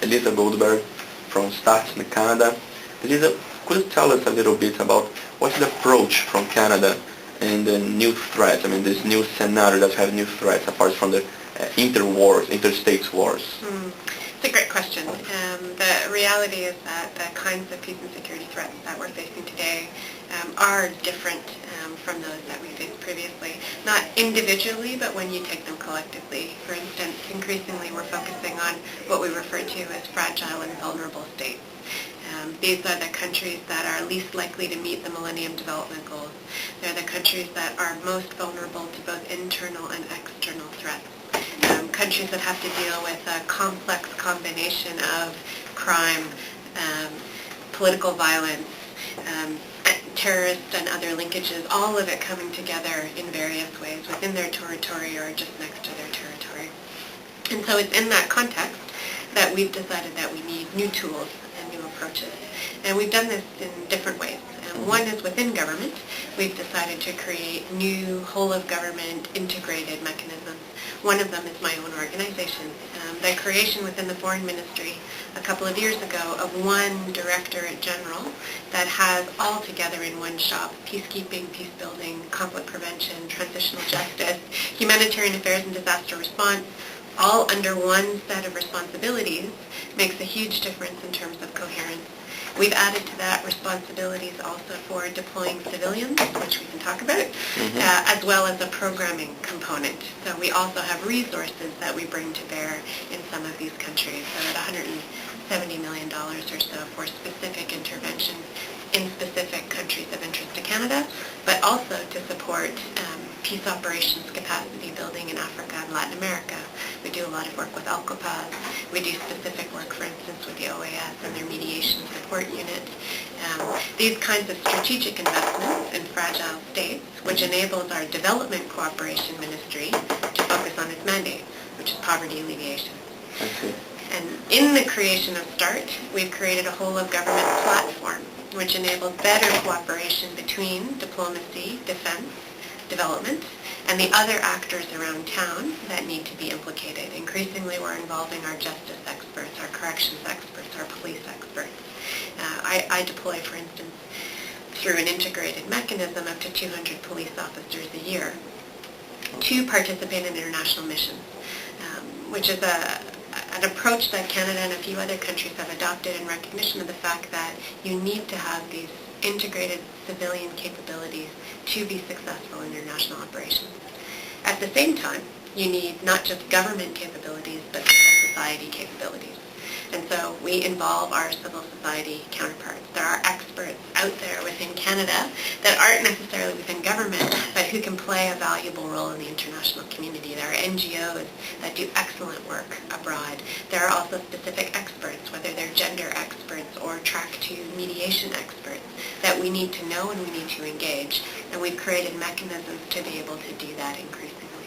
Elissa Goldberg from START in Canada. Elissa, could you tell us a little bit about what's the approach from Canada and the new threats, this new scenario that have new threats apart from the interstate wars? It's a great question. The reality is that the kinds of peace and security threats that we're facing today are different from those that we faced previously. Not individually, but when you take them collectively. For instance, increasingly we're focusing on what we refer to as fragile and vulnerable states. These are the countries that are least likely to meet the Millennium Development Goals. They're the countries that are most vulnerable to both internal and external threats. Countries that have to deal with a complex combination of crime, political violence, terrorist and other linkages, all of it coming together in various ways within their territory or just next to their territory. And so it's in that context that we've decided that we need new tools and new approaches. And we've done this in different ways. One is within government. We've decided to create new whole-of-government integrated mechanisms. One of them is my own organization. The creation within the Foreign Ministry a couple of years ago of one Directorate General that has all together in one shop peacekeeping, peace building, conflict prevention, transitional justice, humanitarian affairs and disaster response, all under one set of responsibilities makes a huge difference in terms of coherence. We've added to that responsibilities also for deploying civilians, which we can talk about, as well as a programming component. So we also have resources that we bring to bear in some of these countries. So at $170 million or so for specific interventions in specific countries of interest to Canada, but also to support peace operations capacity building in Africa and Latin America. We do a lot of work with ALCOPAS. We do specific work, for instance, with the OAS and their mediation support unit. These kinds of strategic investments in fragile states, which enables our development cooperation ministry to focus on its mandate, which is poverty alleviation. And in the creation of START, we've created a whole-of-government platform, which enables better cooperation between diplomacy, defense, development, and the other actors around town that need to be implicated. Increasingly, we're involving our justice experts, our corrections experts, our police experts. I deploy, for instance, through an integrated mechanism up to 200 police officers a year to participate in international missions, which is an approach that Canada and a few other countries have adopted in recognition of the fact that you need to have these integrated civilian capabilities to be successful in international operations. At the same time, you need not just government capabilities, but civil society capabilities. And so we involve our civil society counterparts. There are experts out there within Canada that aren't necessarily within government, but who can play a valuable role in the international community. There are NGOs that do excellent work abroad. There are also specific experts, whether they're gender experts or track to mediation experts, that we need to know and we need to engage. And we've created mechanisms to be able to do that increasingly.